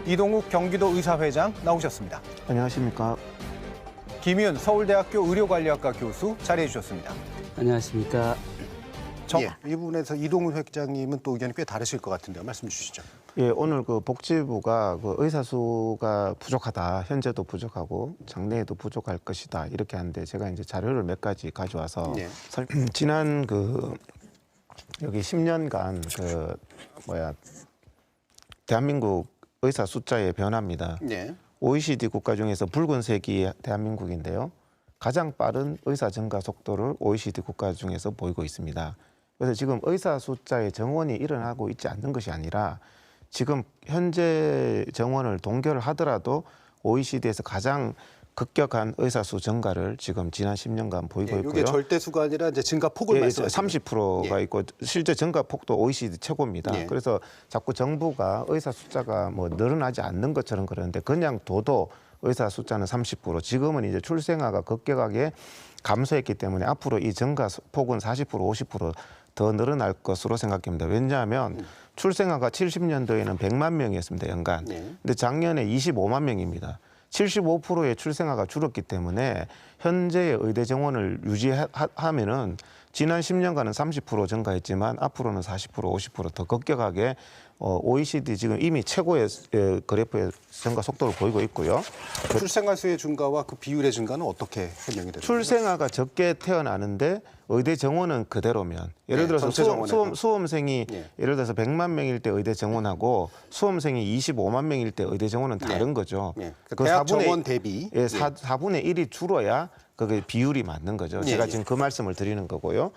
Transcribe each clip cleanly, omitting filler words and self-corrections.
이동욱 경기도 의사회장 나오셨습니다. 안녕하십니까. 김윤 서울대학교 의료관리학과 교수 자리해 주셨습니다. 안녕하십니까. 이 부분에서 이동욱 회장님은 또 의견이 꽤 다르실 것 같은데요. 말씀 주시죠. 예, 오늘 그 복지부가 그 의사 수가 부족하다. 현재도 부족하고 장래에도 부족할 것이다. 이렇게 하는데 제가 이제 자료를 몇 가지 가져와서 지난 여기 10년간 대한민국 의사 숫자의 변화입니다. OECD 국가 중에서 붉은색이 대한민국인데요. 가장 빠른 의사 증가 속도를 OECD 국가 중에서 보이고 있습니다. 그래서 지금 의사 숫자의 정원이 일어나고 있지 않는 것이 아니라 지금 현재 정원을 동결을 하더라도 OECD에서 가장 급격한 의사 수 증가를 지금 지난 10년간 보이고 있고요. 이게 절대 수가 아니라 이제 증가 폭을 말씀하시는 30%가 있고 실제 증가 폭도 OECD 최고입니다. 그래서 자꾸 정부가 의사 숫자가 뭐 늘어나지 않는 것처럼 그러는데 그냥 둬도 의사 숫자는 30%. 지금은 이제 출생아가 급격하게 감소했기 때문에 앞으로 이 증가 폭은 40%, 50%더 늘어날 것으로 생각합니다. 왜냐하면 출생아가 70년도에는 100만 명이었습니다, 연간. 근데 작년에 25만 명입니다. 75%의 출생아가 줄었기 때문에 현재의 의대 정원을 유지하면은 지난 10년간은 30% 증가했지만 앞으로는 40%, 50%더 급격하게 OECD 지금 이미 최고의 그래프의 증가 속도를 보이고 있고요. 출생아 수의 증가와 그 비율의 증가는 어떻게 설명이 되나요? 출생아가 적게 태어나는데 의대 정원은 그대로면 예를 들어서 수험생이 예를 들어서 100만 명일 때 의대 정원하고 수험생이 25만 명일 때 의대 정원은 다른 거죠. 그 대학 정원 대비 4분의 1이 줄어야 그게 비율이 맞는 거죠. 제가 지금 그 말씀을 드리는 거고요.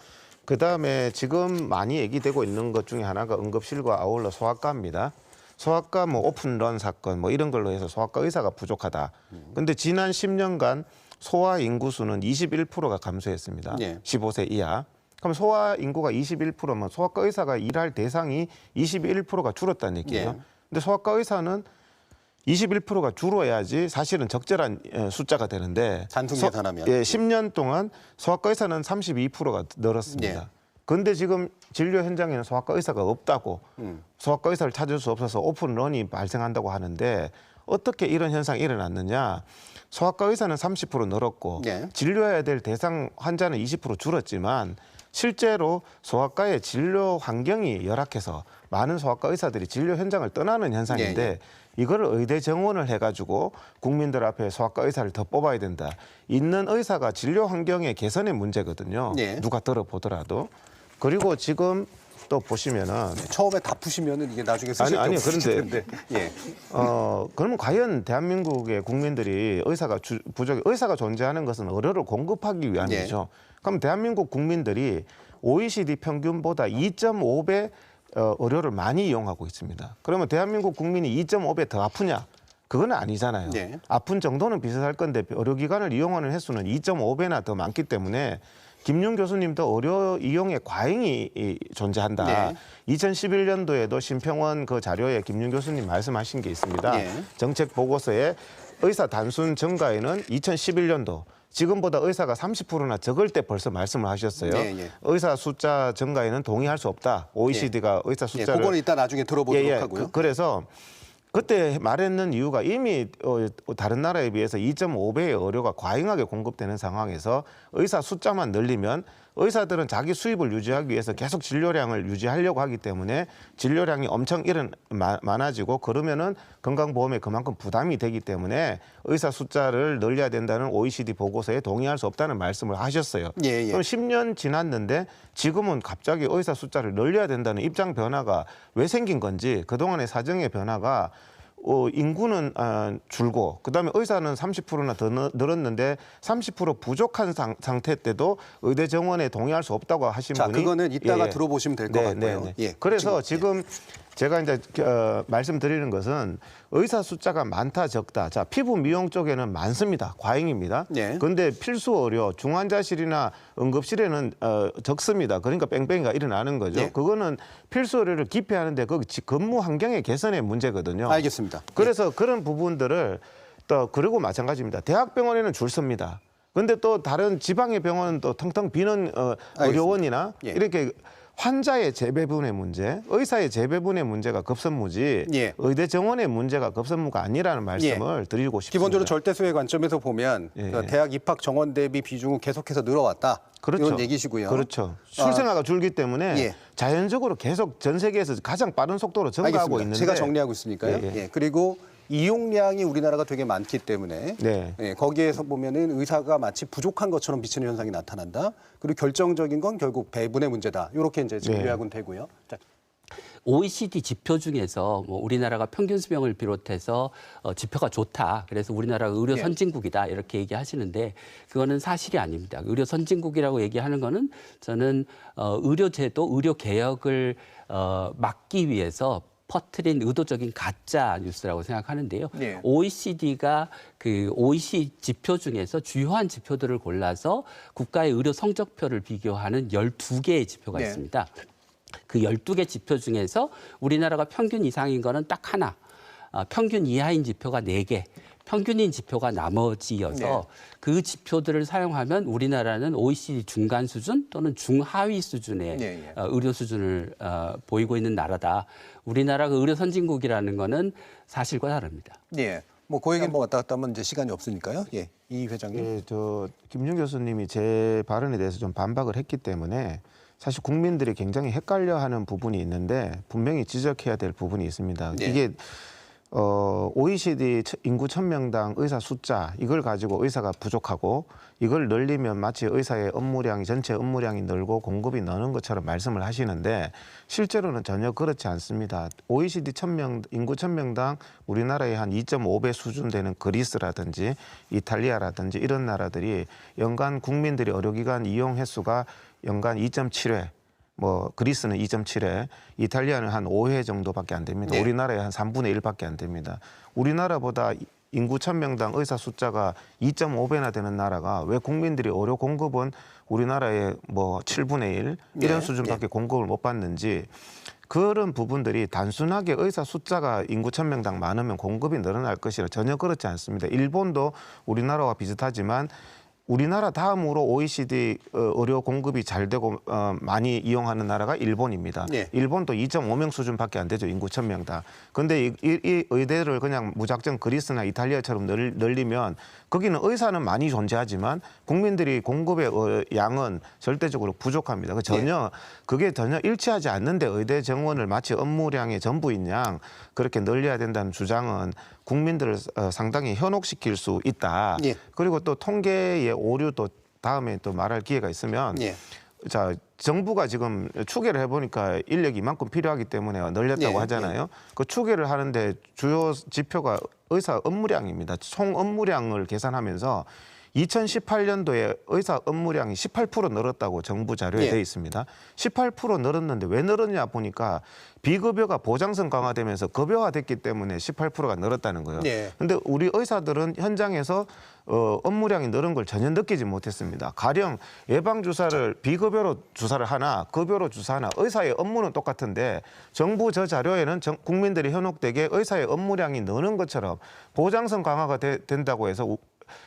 그다음에 지금 많이 얘기되고 있는 것 중에 하나가 응급실과 아울러 소아과입니다. 소아과 뭐 오픈런 사건 뭐 이런 걸로 해서 소아과 의사가 부족하다. 근데 지난 10년간 소아 인구 수는 21%가 감소했습니다. 15세 이하. 그럼 소아 인구가 21%면 소아과 의사가 일할 대상이 21%가 줄었다는 얘기예요. 근데 소아과 의사는 21%가 줄어야지 사실은 적절한 숫자가 되는데 단순 계산하면 10년 동안 소아과 의사는 32%가 늘었습니다. 그런데 지금 진료 현장에는 소아과 의사가 없다고 소아과 의사를 찾을 수 없어서 오픈런이 발생한다고 하는데 어떻게 이런 현상이 일어났느냐. 소아과 의사는 30% 늘었고 진료해야 될 대상 환자는 20% 줄었지만 실제로 소아과의 진료 환경이 열악해서 많은 소아과 의사들이 진료 현장을 떠나는 현상인데 이거를 의대 정원을 해가지고 국민들 앞에 소아과 의사를 더 뽑아야 된다. 있는 의사가 진료 환경의 개선의 문제거든요. 누가 들어보더라도. 그리고 지금 또 보시면은 처음에 다 푸시면은 이게 나중에 쓰실 게 없으실 텐데. 그러면 과연 대한민국의 국민들이 의사가 의사가 존재하는 것은 의료를 공급하기 위함이죠. 그럼 대한민국 국민들이 OECD 평균보다 2.5배 의료를 많이 이용하고 있습니다. 그러면 대한민국 국민이 2.5배 더 아프냐? 그건 아니잖아요. 아픈 정도는 비슷할 건데 의료기관을 이용하는 횟수는 2.5배나 더 많기 때문에 김윤 교수님도 의료 이용의 과잉이 존재한다. 2011년도에도 심평원 그 자료에 김윤 교수님 말씀하신 게 있습니다. 정책 보고서에 의사 단순 증가에는 2011년도 지금보다 의사가 30%나 적을 때 벌써 말씀을 하셨어요. 의사 숫자 증가에는 동의할 수 없다. OECD가 의사 숫자를 그거는 이따 나중에 들어보도록 하고요. 그래서 그때 말했는 이유가 이미 다른 나라에 비해서 2.5배의 의료가 과잉하게 공급되는 상황에서 의사 숫자만 늘리면 의사들은 자기 수입을 유지하기 위해서 계속 진료량을 유지하려고 하기 때문에 진료량이 엄청 많아지고 그러면은 건강보험에 그만큼 부담이 되기 때문에 의사 숫자를 늘려야 된다는 OECD 보고서에 동의할 수 없다는 말씀을 하셨어요. 그럼 10년 지났는데 지금은 갑자기 의사 숫자를 늘려야 된다는 입장 변화가 왜 생긴 건지 그동안의 사정의 변화가 인구는 줄고 그다음에 의사는 30%나 더 늘었는데 30% 부족한 상태 때도 의대 정원에 동의할 수 없다고 하신 분이 그거는 이따가 들어보시면 될 것 같고요. 그래서 지금 제가 이제 말씀드리는 것은 의사 숫자가 많다 적다. 자, 피부 미용 쪽에는 많습니다. 과잉입니다. 그런데 필수 의료, 중환자실이나 응급실에는 적습니다. 그러니까 뺑뺑이가 일어나는 거죠. 그거는 필수 의료를 기피하는데 그 근무 환경의 개선의 문제거든요. 알겠습니다. 그래서 그런 부분들을 또 그리고 마찬가지입니다. 대학병원에는 줄 섭니다. 그런데 또 다른 지방의 병원은 또 텅텅 비는 의료원이나 이렇게 환자의 재배분의 문제, 의사의 재배분의 문제가 급선무지 예. 의대 정원의 문제가 급선무가 아니라는 말씀을 드리고 싶습니다. 기본적으로 절대수의 관점에서 보면 예. 대학 입학 정원 대비 비중은 계속해서 늘어왔다. 그렇죠. 이런 얘기시고요. 그렇죠. 출생아가 줄기 때문에 예. 자연적으로 계속 전 세계에서 가장 빠른 속도로 증가하고 알겠습니다. 있는데 제가 정리하고 있으니까요. 예, 예. 예. 그리고 이용량이 우리나라가 되게 많기 때문에 네. 예, 거기에서 보면은 의사가 마치 부족한 것처럼 비치는 현상이 나타난다. 그리고 결정적인 건 결국 배분의 문제다. 이렇게 이제 네. 요약은 되고요. 자, OECD 지표 중에서 뭐 우리나라가 평균 수명을 비롯해서 지표가 좋다. 그래서 우리나라가 의료 네. 선진국이다. 이렇게 얘기하시는데 그거는 사실이 아닙니다. 의료 선진국이라고 얘기하는 거는 저는 의료 제도, 의료 개혁을 막기 위해서 퍼뜨린 의도적인 가짜 뉴스라고 생각하는데요. 네. OECD가 그 OECD 지표 중에서 주요한 지표들을 골라서 국가의 의료 성적표를 비교하는 12개의 지표가 네. 있습니다. 그 12개 지표 중에서 우리나라가 평균 이상인 거는 딱 하나, 평균 이하인 지표가 4개, 평균인 지표가 나머지여서 네. 그 지표들을 사용하면 우리나라는 OECD 중간 수준 또는 중하위 수준의 네, 네. 의료 수준을 보이고 있는 나라다. 우리나라가 의료 선진국이라는 거는 사실과 다릅니다. 예. 뭐 그 얘기 뭐 왔다 갔다 하면 이제 시간이 없으니까요. 예. 이 회장님. 예, 김윤 교수님이 제 발언에 대해서 좀 반박을 했기 때문에 사실 국민들이 굉장히 헷갈려하는 부분이 있는데 분명히 지적해야 될 부분이 있습니다. 네. 이게 OECD 인구 1000명당 의사 숫자 이걸 가지고 의사가 부족하고 이걸 늘리면 마치 의사의 업무량이 전체 업무량이 늘고 공급이 느는 것처럼 말씀을 하시는데 실제로는 전혀 그렇지 않습니다. OECD 인구 1000명당 우리나라의 한 2.5배 수준 되는 그리스라든지 이탈리아라든지 이런 나라들이 연간 국민들이 의료기관 이용 횟수가 연간 2.7회, 뭐 그리스는 2.7회, 이탈리아는 한 5회 정도밖에 안 됩니다. 네. 우리나라의 한 3분의 1밖에 안 됩니다. 우리나라보다 인구 1000명당 의사 숫자가 2.5배나 되는 나라가 왜 국민들이 의료 공급은 우리나라의 뭐 7분의 1 이런 네. 수준밖에 공급을 못 받는지 그런 부분들이 단순하게 의사 숫자가 인구 1000명당 많으면 공급이 늘어날 것이라 전혀 그렇지 않습니다. 일본도 우리나라와 비슷하지만 우리나라 다음으로 OECD 의료 공급이 잘 되고 많이 이용하는 나라가 일본입니다. 네. 일본도 2.5명 수준밖에 안 되죠. 인구 1000명당. 그런데 이 의대를 그냥 무작정 그리스나 이탈리아처럼 늘리면 거기는 의사는 많이 존재하지만 국민들이 공급의 양은 절대적으로 부족합니다. 그게 전혀 일치하지 않는데 의대 정원을 마치 업무량의 전부인 양 그렇게 늘려야 된다는 주장은 국민들을 상당히 현혹시킬 수 있다. 예. 그리고 또 통계의 오류도 다음에 또 말할 기회가 있으면 예. 자 정부가 지금 추계를 해보니까 인력이 이만큼 필요하기 때문에 늘렸다고 예, 하잖아요. 그 추계를 하는데 주요 지표가 의사 업무량입니다. 총 업무량을 계산하면서 2018년도에 의사 업무량이 18% 늘었다고 정부 자료에 예. 돼 있습니다. 18% 늘었는데 왜 늘었냐 보니까 비급여가 보장성 강화되면서 급여화됐기 때문에 18%가 늘었다는 거예요. 예. 근데 우리 의사들은 현장에서 업무량이 늘은 걸 전혀 느끼지 못했습니다. 가령 예방주사를 비급여로 주사를 하나 급여로 주사하나 의사의 업무는 똑같은데 정부 저 자료에는 국민들이 현혹되게 의사의 업무량이 느는 것처럼 보장성 강화가 된다고 해서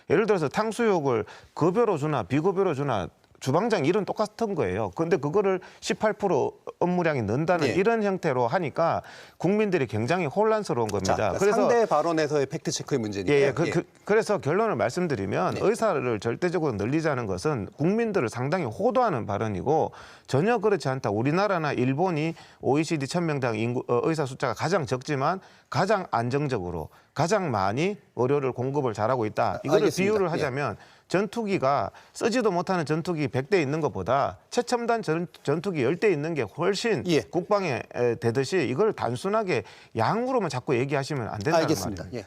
예를 들어서 탕수육을 급여로 주나 비급여로 주나 주방장 일은 똑같은 거예요. 그런데 그거를 18% 업무량이 는다는 예. 이런 형태로 하니까 국민들이 굉장히 혼란스러운 겁니다. 자, 상대 발언에서의 팩트 체크의 문제니까요. 예, 그래서 결론을 말씀드리면 네. 의사를 절대적으로 늘리자는 것은 국민들을 상당히 호도하는 발언이고 전혀 그렇지 않다. 우리나라나 일본이 OECD 1000명당 의사 숫자가 가장 적지만 가장 안정적으로 가장 많이 의료를 공급을 잘하고 있다. 이거를 알겠습니다. 비유를 예. 하자면 전투기가 쓰지도 못하는 전투기 100대 있는 것보다 최첨단 전투기 10대 있는 게 훨씬 예. 국방에 되듯이 이걸 단순하게 양으로만 자꾸 얘기하시면 안 된다는 알겠습니다. 말이에요. 예.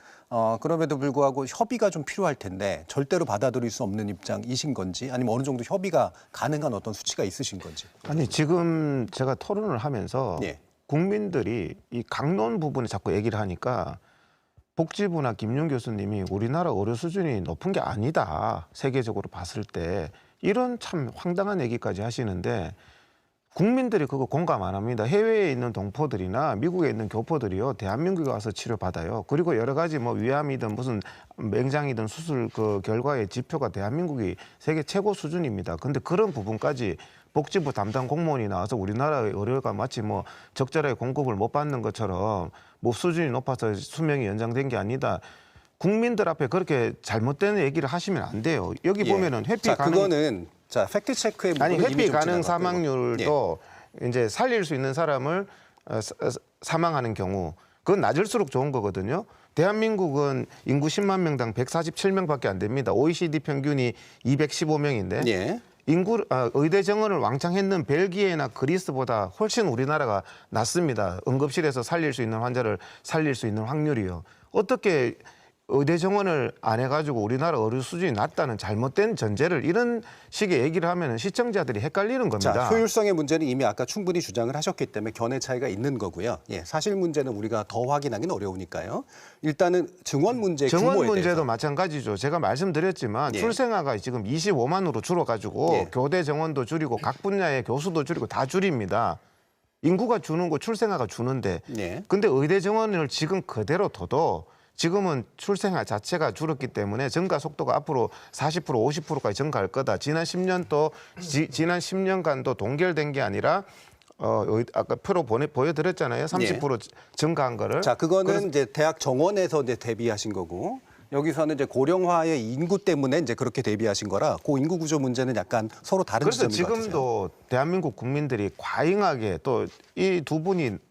그럼에도 불구하고 협의가 좀 필요할 텐데 절대로 받아들일 수 없는 입장이신 건지 아니면 어느 정도 협의가 가능한 어떤 수치가 있으신 건지. 아니 지금 제가 토론을 하면서 예. 국민들이 이 강론 부분에 자꾸 얘기를 하니까 복지부나 김윤 교수님이 우리나라 의료 수준이 높은 게 아니다. 세계적으로 봤을 때 이런 참 황당한 얘기까지 하시는데 국민들이 그거 공감 안 합니다. 해외에 있는 동포들이나 미국에 있는 교포들이요, 대한민국에 와서 치료받아요. 그리고 여러 가지 뭐 위암이든 무슨 맹장이든 수술 그 결과의 지표가 대한민국이 세계 최고 수준입니다. 근데 그런 부분까지 복지부 담당 공무원이 나와서 우리나라의 의료가 마치 뭐 적절하게 공급을 못 받는 것처럼 뭐 수준이 높아서 수명이 연장된 게 아니다. 국민들 앞에 그렇게 잘못된 얘기를 하시면 안 돼요. 여기 보면은 회피 자, 가능 그거는 자 팩트 체크에 아니 부분은 이미 회피 좀 가능 지나갔고요. 사망률도 이제 살릴 수 있는 사람을 사망하는 경우 그건 낮을수록 좋은 거거든요. 대한민국은 인구 10만 명당 147명밖에 안 됩니다. OECD 평균이 215명인데 예. 의대 정원을 왕창 했는 벨기에나 그리스보다 훨씬 우리나라가 낮습니다. 응급실에서 살릴 수 있는 환자를 살릴 수 있는 확률이요. 어떻게 의대 정원을 안 해가지고 우리나라 의료 수준이 낮다는 잘못된 전제를 이런 식의 얘기를 하면 시청자들이 헷갈리는 겁니다. 자, 효율성의 문제는 이미 아까 충분히 주장을 하셨기 때문에 견해 차이가 있는 거고요. 예, 사실 문제는 우리가 더 확인하기는 어려우니까요. 일단은 증원 문제 정원 규모에 문제도 대해서. 마찬가지죠. 제가 말씀드렸지만 예. 출생아가 지금 25만으로 줄어가지고 예. 교대 정원도 줄이고 각 분야의 교수도 줄이고 다 줄입니다. 인구가 주는 거 출생아가 주는데 예. 근데 의대 정원을 지금 그대로 둬도 지금은 출생아 자체가 줄었기 때문에 증가 속도가 앞으로 40% 50%까지 증가할 거다. 지난 10년 지난 10년간도 동결된 게 아니라 아까 표로 보여드렸잖아요. 30% 증가한 거를. 자, 그거는 이제 대학 정원에서 이제 대비하신 거고 여기서는 이제 고령화의 인구 때문에 이제 그렇게 대비하신 거라 그 인구 구조 문제는 약간 서로 다른 그래서 지점인 것 같아요. 지금도 대한민국 국민들이 과잉하게 또 이 두 분이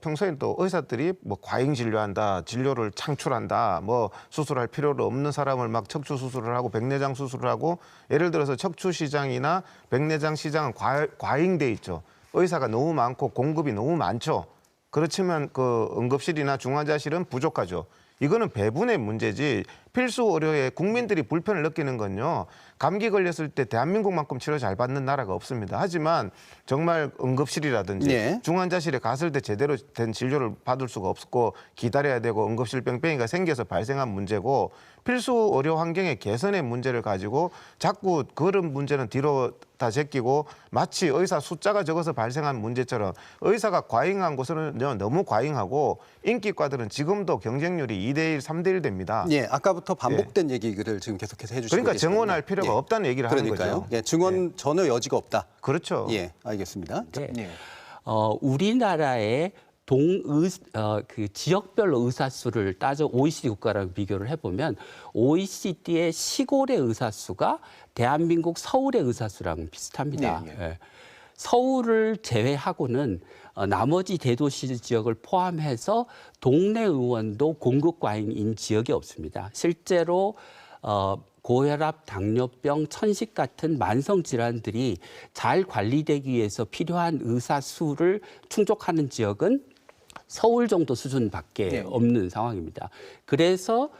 평소에 또 의사들이 뭐 과잉 진료한다, 진료를 창출한다, 뭐 수술할 필요도 없는 사람을 막 척추 수술을 하고 백내장 수술을 하고 예를 들어서 척추 시장이나 백내장 시장은 과잉돼 있죠. 의사가 너무 많고 공급이 너무 많죠. 그렇지만 그 응급실이나 중환자실은 부족하죠. 이거는 배분의 문제지 필수 의료에 국민들이 불편을 느끼는 건요. 감기 걸렸을 때 대한민국만큼 치료 잘 받는 나라가 없습니다. 하지만 정말 응급실이라든지 예. 중환자실에 갔을 때 제대로 된 진료를 받을 수가 없고 기다려야 되고 응급실 뺑뺑이가 생겨서 발생한 문제고 필수 의료 환경의 개선의 문제를 가지고 자꾸 그런 문제는 뒤로 다 제끼고 마치 의사 숫자가 적어서 발생한 문제처럼 의사가 과잉한 곳은 너무 과잉하고 인기과들은 지금도 경쟁률이 2대1, 3대1 됩니다. 예, 아까부터 반복된 얘기를 지금 계속해서 해주시고 그러니까 계시거든요. 증원할 필요가 없다는 얘기를 하는 그러니까요. 거죠. 예, 증원 전혀 여지가 없다. 그렇죠. 예, 알겠습니다. 네. 예. 우리나라의 그 지역별로 의사 수를 따져 OECD 국가랑 비교를 해보면 OECD의 시골의 의사 수가 대한민국 서울의 의사 수랑 비슷합니다. 네, 예. 서울을 제외하고는 나머지 대도시 지역을 포함해서 동네 의원도 공급 과잉인 지역이 없습니다. 실제로 고혈압, 당뇨병, 천식 같은 만성 질환들이 잘 관리되기 위해서 필요한 의사 수를 충족하는 지역은 서울 정도 수준밖에 네. 없는 상황입니다. 그래서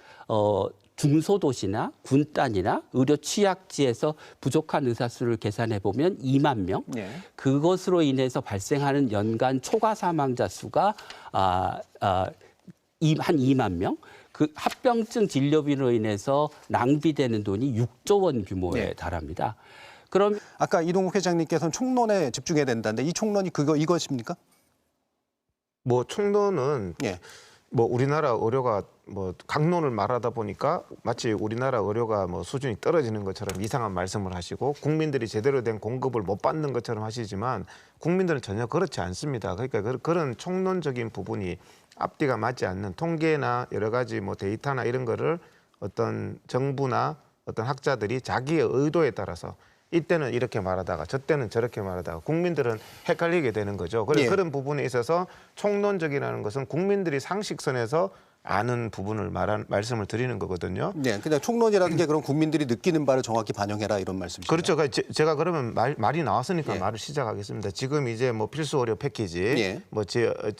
중소도시나 군단이나 의료 취약지에서 부족한 의사 수를 계산해 보면 2만 명. 네. 그것으로 인해서 발생하는 연간 초과 사망자 수가 한 2만 명. 그 합병증 진료비로 인해서 낭비되는 돈이 6조 원 규모에 네. 달합니다. 그럼 아까 이동욱 회장님께서는 총론에 집중해야 된다는데 이 총론이 이것입니까? 뭐 총론은 예. 뭐 우리나라 의료가 뭐 강론을 말하다 보니까 마치 우리나라 의료가 뭐 수준이 떨어지는 것처럼 이상한 말씀을 하시고 국민들이 제대로 된 공급을 못 받는 것처럼 하시지만 국민들은 전혀 그렇지 않습니다. 그러니까 그런 총론적인 부분이 앞뒤가 맞지 않는 통계나 여러 가지 뭐 데이터나 이런 거를 어떤 정부나 어떤 학자들이 자기의 의도에 따라서 이때는 이렇게 말하다가 저때는 저렇게 말하다가 국민들은 헷갈리게 되는 거죠. 그래서 예. 그런 부분에 있어서 총론적이라는 것은 국민들이 상식선에서 아는 부분을 말씀을 드리는 거거든요. 네, 근데 총론이라는 게 그럼 국민들이 느끼는 바를 정확히 반영해라 이런 말씀이시죠? 그렇죠. 제가 그러면 말이 나왔으니까 예. 말을 시작하겠습니다. 지금 이제 뭐 필수 의료 패키지, 예. 뭐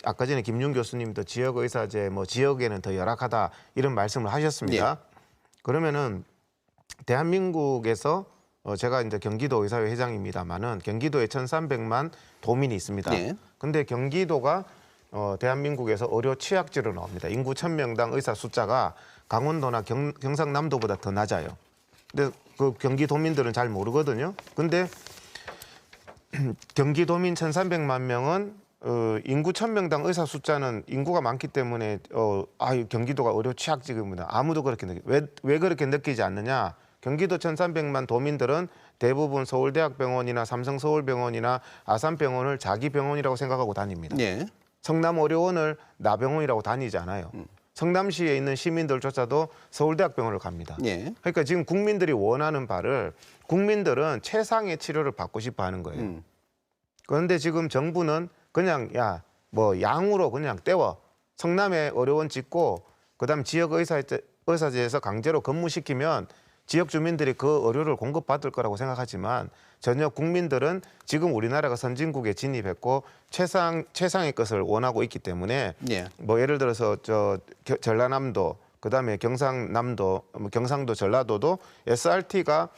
아까 전에 김윤 교수님도 지역 의사제, 뭐 지역에는 더 열악하다 이런 말씀을 하셨습니다. 예. 그러면은 대한민국에서 제가 이제 경기도 의사회 회장입니다만은 경기도에 1,300만 도민이 있습니다. 예. 근데 경기도가 대한민국에서 의료 취약지로 나옵니다. 인구 1,000명당 의사 숫자가 강원도나 경상남도보다 더 낮아요. 근데 그 경기도민들은 잘 모르거든요. 근데 경기도민 1,300만 명은 인구 1,000명당 의사 숫자는 인구가 많기 때문에 경기도가 의료 취약지구입니다. 아무도 그렇게 왜 그렇게 느끼지 않느냐? 경기도 1,300만 도민들은 대부분 서울대학병원이나 삼성서울병원이나 아산병원을 자기 병원이라고 생각하고 다닙니다. 예. 성남의료원을 나병원이라고 다니지 않아요. 성남시에 있는 시민들조차도 서울대학병원을 갑니다. 예. 그러니까 지금 국민들이 원하는 바를 국민들은 최상의 치료를 받고 싶어 하는 거예요. 그런데 지금 정부는 그냥 양으로 그냥 떼워 성남에 의료원 짓고 그다음 지역 의사제에서 강제로 근무시키면 지역 주민들이 그 의료를 공급받을 거라고 생각하지만 전혀 국민들은 지금 우리나라가 선진국에 진입했고 최상의 것을 원하고 있기 때문에 예. 뭐 예를 들어서 전라남도 그다음에 경상남도 경상도 전라도도 SRT가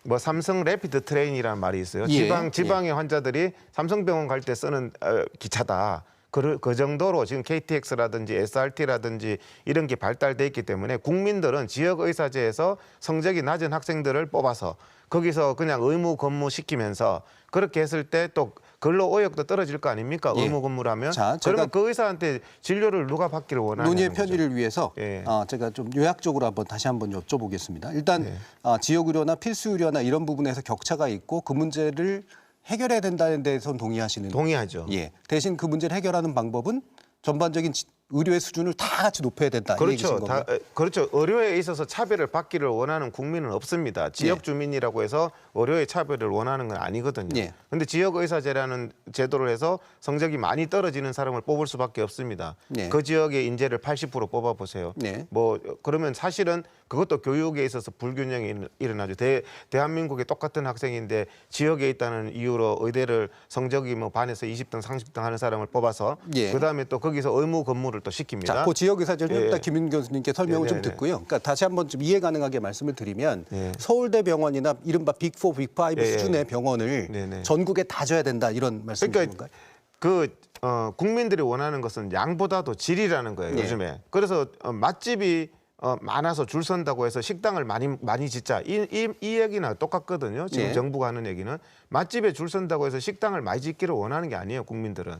뭐 삼성 래피드 트레인이라는 말이 있어요. 예. 지방의 환자들이 삼성병원 갈 때 쓰는 기차다. 그 정도로 지금 KTX라든지 SRT라든지 이런 게 발달돼 있기 때문에 국민들은 지역 의사제에서 성적이 낮은 학생들을 뽑아서 거기서 그냥 의무 근무시키면서 그렇게 했을 때 또 근로 의욕도 떨어질 거 아닙니까? 예. 의무 근무라면. 자, 그러면 그 의사한테 진료를 누가 받기를 원하냐는 논의의 거죠. 편의를 위해서 예. 제가 좀 요약적으로 다시 한번 여쭤보겠습니다. 일단 지역 의료나 필수 의료나 이런 부분에서 격차가 있고 그 문제를 해결해야 된다는 데선 동의하시는 동의하죠. 예. 대신 그 문제를 해결하는 방법은 전반적인 의료의 수준을 다 같이 높여야 된다. 이 얘기신 그렇죠. 건가요? 그렇죠. 의료에 있어서 차별을 받기를 원하는 국민은 없습니다. 지역 주민이라고 해서 의료의 차별을 원하는 건 아니거든요. 예. 그런데 지역 의사제라는 제도를 해서 성적이 많이 떨어지는 사람을 뽑을 수밖에 없습니다. 예. 그 지역의 인재를 80% 뽑아 보세요. 예. 뭐 그러면 사실은 그것도 교육에 있어서 불균형이 일어나죠. 대한민국의 똑같은 학생인데 지역에 있다는 이유로 의대를 성적이 뭐 반에서 20등, 30등 하는 사람을 뽑아서 예. 그다음에 또 거기서 의무 근무를 또 시킵니다. 자, 그 지역 의사제를 좀 예. 이따 김윤 교수님께 설명을 좀 네네네. 듣고요. 그러니까 다시 한번 좀 이해 가능하게 말씀을 드리면 예. 서울대병원이나 이른바 빅4, 빅5 예. 수준의 병원을 네네. 전국에 다 줘야 된다 이런 말씀이신 그러니까 건가요? 국민들이 원하는 것은 양보다도 질이라는 거예요. 예. 요즘에. 그래서 맛집이 많아서 줄 선다고 해서 식당을 많이 짓자 이 얘기나 똑같거든요. 지금 예. 정부가 하는 얘기는 맛집에 줄 선다고 해서 식당을 많이 짓기를 원하는 게 아니에요. 국민들은.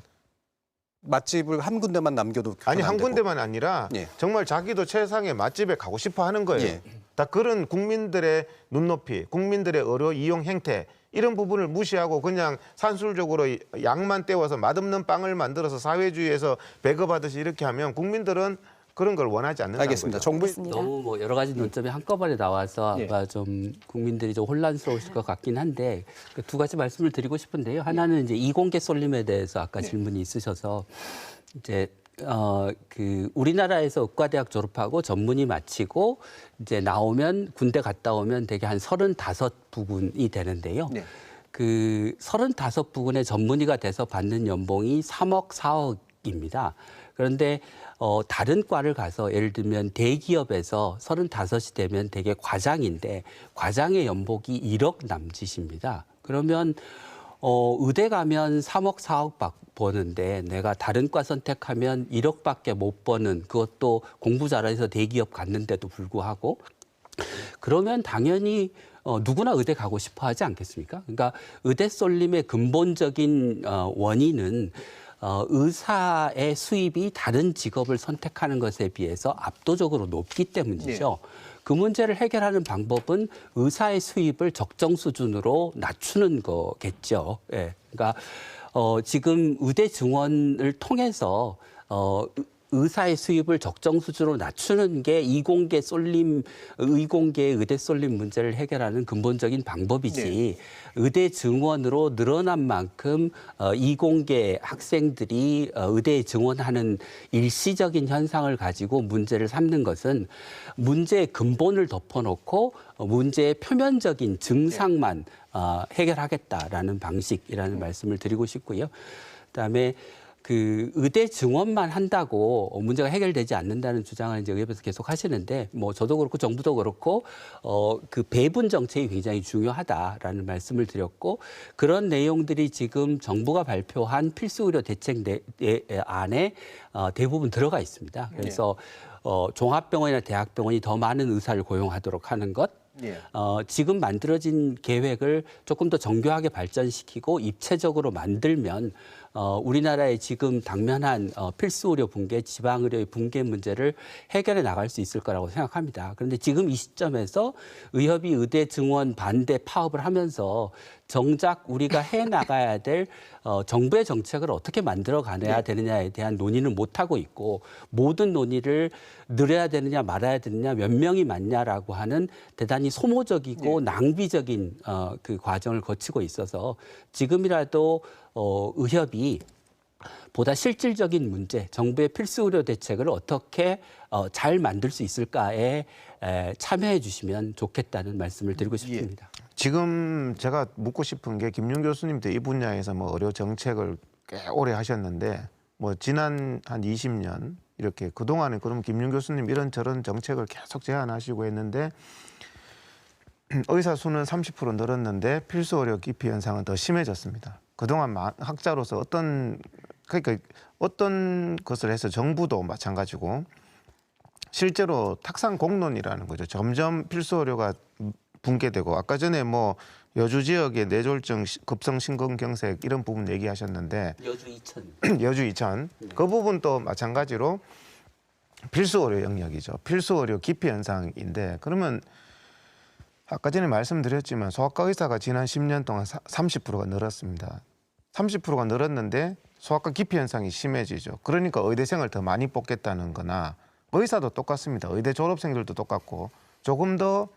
맛집을 한 군데만 남겨도 아니 안 한 되고. 군데만 아니라 예. 정말 자기도 최상의 맛집에 가고 싶어 하는 거예요. 예. 다 그런 국민들의 눈높이, 국민들의 의료 이용 행태 이런 부분을 무시하고 그냥 산술적으로 양만 떼워서 맛없는 빵을 만들어서 사회주의에서 배급하듯이 이렇게 하면 국민들은 그런 걸 원하지 않는다는 알겠습니다. 거죠. 정부 너무 뭐 여러 가지 논점이 한꺼번에 나와서 예. 아마 좀 국민들이 좀 혼란스러우실 것 같긴 한데 그 두 가지 말씀을 드리고 싶은데요. 하나는 이제 이공계 쏠림에 대해서 아까 질문이 있으셔서 이제 그 우리나라에서 의과대학 졸업하고 전문의 마치고 이제 나오면 군대 갔다 오면 대개 한 35부군이 되는데요. 네. 그 35부군의 전문의가 돼서 받는 연봉이 3억, 4억입니다. 그런데 다른 과를 가서 예를 들면 대기업에서 35이 되면 되게 과장인데 과장의 연봉이 1억 남짓입니다. 그러면 의대 가면 3억, 4억 버는데 내가 다른 과 선택하면 1억밖에 못 버는 그것도 공부 잘해서 대기업 갔는데도 불구하고 그러면 당연히 누구나 의대 가고 싶어 하지 않겠습니까? 그러니까 의대 쏠림의 근본적인 원인은 의사의 수입이 다른 직업을 선택하는 것에 비해서 압도적으로 높기 때문이죠. 그 문제를 해결하는 방법은 의사의 수입을 적정 수준으로 낮추는 거겠죠. 예. 그러니까 지금 의대 증원을 통해서 의사의 수입을 적정 수준으로 낮추는 게 이공계 의대 쏠림 문제를 해결하는 근본적인 방법이지 의대 증원으로 늘어난 만큼 이공계 학생들이 의대에 증원하는 일시적인 현상을 가지고 문제를 삼는 것은 문제의 근본을 덮어놓고 문제의 표면적인 증상만 해결하겠다라는 방식이라는 말씀을 드리고 싶고요. 그다음에 그 의대 증원만 한다고 문제가 해결되지 않는다는 주장을 이제 의협에서 계속 하시는데 뭐 저도 그렇고 정부도 그렇고 그 배분 정책이 굉장히 중요하다라는 말씀을 드렸고 그런 내용들이 지금 정부가 발표한 필수 의료 대책 안에 대부분 들어가 있습니다. 그래서 종합병원이나 대학병원이 더 많은 의사를 고용하도록 하는 것. 예. 지금 만들어진 계획을 조금 더 정교하게 발전시키고 입체적으로 만들면 우리나라의 지금 당면한 필수 의료 붕괴, 지방 의료의 붕괴 문제를 해결해 나갈 수 있을 거라고 생각합니다. 그런데 지금 이 시점에서 의협이 의대 증원 반대 파업을 하면서 정작 우리가 해 나가야 될 정부의 정책을 어떻게 만들어 가야 되느냐에 대한 논의는 못 하고 있고 모든 논의를 늘려야 되느냐 말아야 되느냐 몇 명이 맞냐라고 하는 대단히 소모적이고 낭비적인 그 과정을 거치고 있어서 지금이라도 의협이 보다 실질적인 문제, 정부의 필수 의료 대책을 어떻게 잘 만들 수 있을까에 참여해 주시면 좋겠다는 말씀을 드리고 싶습니다. 지금 제가 묻고 싶은 게 김윤 교수님도 이 분야에서 뭐 의료 정책을 꽤 오래 하셨는데 뭐 지난 한 20년 이렇게 그동안에 그럼 김윤 교수님 이런저런 정책을 계속 제안하시고 했는데 의사 수는 30% 늘었는데 필수 의료 기피 현상은 더 심해졌습니다. 그동안 학자로서 그러니까 어떤 것을 해서 정부도 마찬가지고 실제로 탁상 공론이라는 거죠. 점점 필수 의료가 붕괴되고 아까 전에 뭐 여주 지역의 뇌졸중, 급성 심근경색 이런 부분 얘기하셨는데 여주 이천. 여주 이천 그 부분도 마찬가지로 필수 의료 영역이죠. 필수 의료 기피 현상인데 그러면 아까 전에 말씀드렸지만 소아과 의사가 지난 10년 동안 30%가 늘었습니다. 30%가 늘었는데 소아과 기피 현상이 심해지죠. 그러니까 의대생을 더 많이 뽑겠다는 거나 의사도 똑같습니다. 의대 졸업생들도 똑같고 조금 더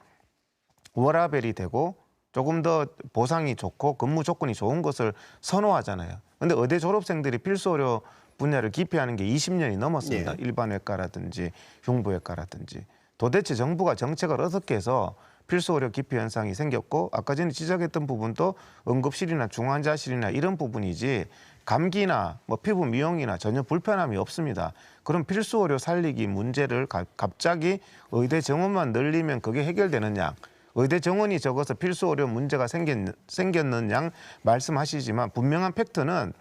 워라밸이 되고 조금 더 보상이 좋고 근무 조건이 좋은 것을 선호하잖아요. 그런데 의대 졸업생들이 필수 의료 분야를 기피하는 게 20년이 넘었습니다. 일반외과라든지 흉부외과라든지. 도대체 정부가 정책을 어떻게 해서 필수 의료 기피 현상이 생겼고 아까 전에 지적했던 부분도 응급실이나 중환자실이나 이런 부분이지 감기나 뭐 피부 미용이나 전혀 불편함이 없습니다. 그럼 필수 의료 살리기 문제를 갑자기 의대 정원만 늘리면 그게 해결되느냐? 의대 정원이 적어서 필수 의료 문제가 생겼느냐 말씀하시지만 분명한 팩트는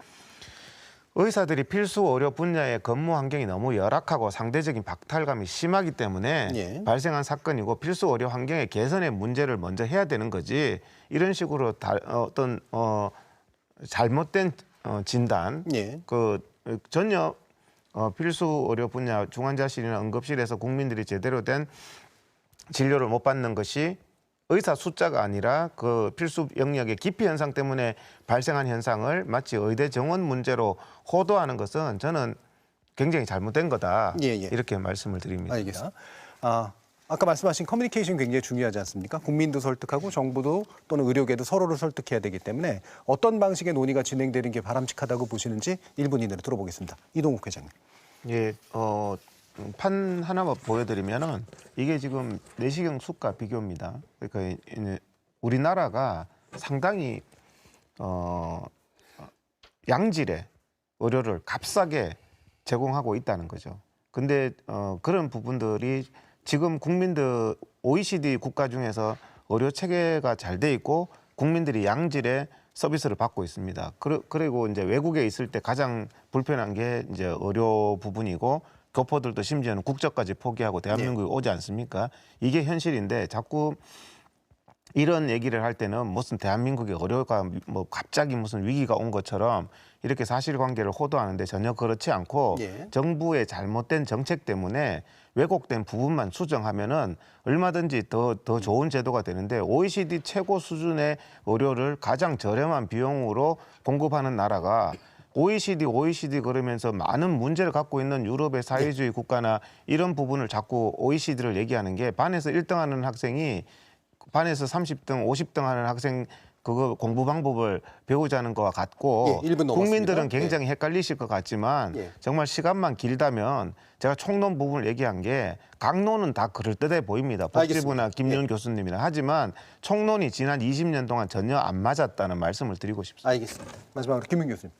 의사들이 필수 의료 분야의 근무 환경이 너무 열악하고 상대적인 박탈감이 심하기 때문에 발생한 사건이고 필수 의료 환경의 개선의 문제를 먼저 해야 되는 거지 이런 식으로 어떤 잘못된 진단 전혀 필수 의료 분야 중환자실이나 응급실에서 국민들이 제대로 된 진료를 못 받는 것이 의사 숫자가 아니라 그 필수 영역의 기피 현상 때문에 발생한 현상을 마치 의대 정원 문제로 호도하는 것은 저는 굉장히 잘못된 거다. 이렇게 말씀을 드립니다. 알겠습니다. 아까 말씀하신 커뮤니케이션 굉장히 중요하지 않습니까? 국민도 설득하고 정부도 또는 의료계도 서로를 설득해야 되기 때문에 어떤 방식의 논의가 진행되는 게 바람직하다고 보시는지 1분 이내로 들어보겠습니다. 이동욱 회장님. 판 하나만 보여드리면은 이게 지금 내시경 수가 비교입니다. 그러니까 우리나라가 상당히 양질의 의료를 값싸게 제공하고 있다는 거죠. 근데 그런 부분들이 지금 국민들 OECD 국가 중에서 의료 체계가 잘 돼 있고 국민들이 양질의 서비스를 받고 있습니다. 그리고 이제 외국에 있을 때 가장 불편한 게 이제 의료 부분이고 교포들도 심지어는 국적까지 포기하고 대한민국에 오지 않습니까? 이게 현실인데 자꾸 이런 얘기를 할 때는 무슨 대한민국의 의료가 뭐 갑자기 무슨 위기가 온 것처럼 이렇게 사실관계를 호도하는데 전혀 그렇지 않고 정부의 잘못된 정책 때문에 왜곡된 부분만 수정하면은 얼마든지 더 좋은 제도가 되는데 OECD 최고 수준의 의료를 가장 저렴한 비용으로 공급하는 나라가 OECD 그러면서 많은 문제를 갖고 있는 유럽의 사회주의 국가나 이런 부분을 자꾸 OECD를 얘기하는 게 반에서 1등 하는 학생이 반에서 30등, 50등 하는 학생 그거 공부 방법을 배우자는 것과 같고 국민들은 굉장히 헷갈리실 것 같지만 정말 시간만 길다면 제가 총론 부분을 얘기한 게 강론은 다 그럴듯해 보입니다. 복지부나 김윤 교수님이나. 하지만 총론이 지난 20년 동안 전혀 안 맞았다는 말씀을 드리고 싶습니다. 알겠습니다. 마지막으로 김윤 교수님.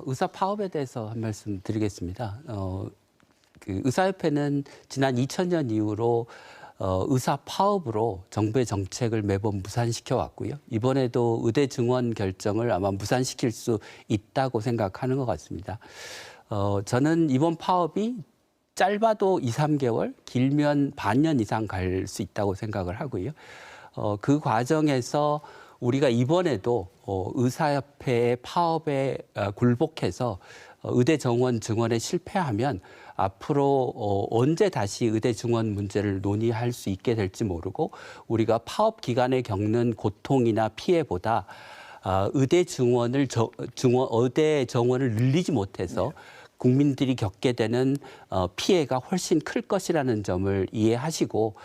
의사 파업에 대해서 한 말씀 드리겠습니다. 그 의사협회는 지난 2000년 이후로 의사 파업으로 정부의 정책을 매번 무산시켜 왔고요. 이번에도 의대 증원 결정을 아마 무산시킬 수 있다고 생각하는 것 같습니다. 저는 이번 파업이 짧아도 2, 3개월, 길면 반년 이상 갈 수 있다고 생각을 하고요. 그 과정에서 우리가 이번에도 의사협회의 파업에 굴복해서 의대 정원 증원에 실패하면 앞으로 언제 다시 의대 증원 문제를 논의할 수 있게 될지 모르고 우리가 파업 기간에 겪는 고통이나 피해보다 의대 정원을 늘리지 못해서 국민들이 겪게 되는 피해가 훨씬 클 것이라는 점을 이해하시고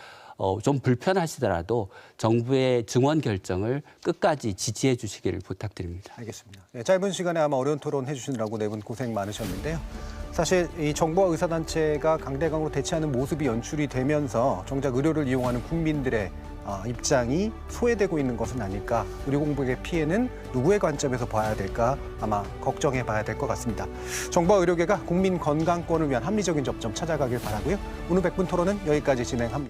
좀 불편하시더라도 정부의 증원 결정을 끝까지 지지해 주시기를 부탁드립니다. 알겠습니다. 네, 짧은 시간에 아마 어려운 토론 해주시느라고 네 분 고생 많으셨는데요. 사실 이 정부와 의사단체가 강대강으로 대치하는 모습이 연출이 되면서 정작 의료를 이용하는 국민들의 입장이 소외되고 있는 것은 아닐까. 의료공백의 피해는 누구의 관점에서 봐야 될까 아마 걱정해 봐야 될 것 같습니다. 정부와 의료계가 국민 건강권을 위한 합리적인 접점 찾아가길 바라고요. 오늘 100분 토론은 여기까지 진행합니다.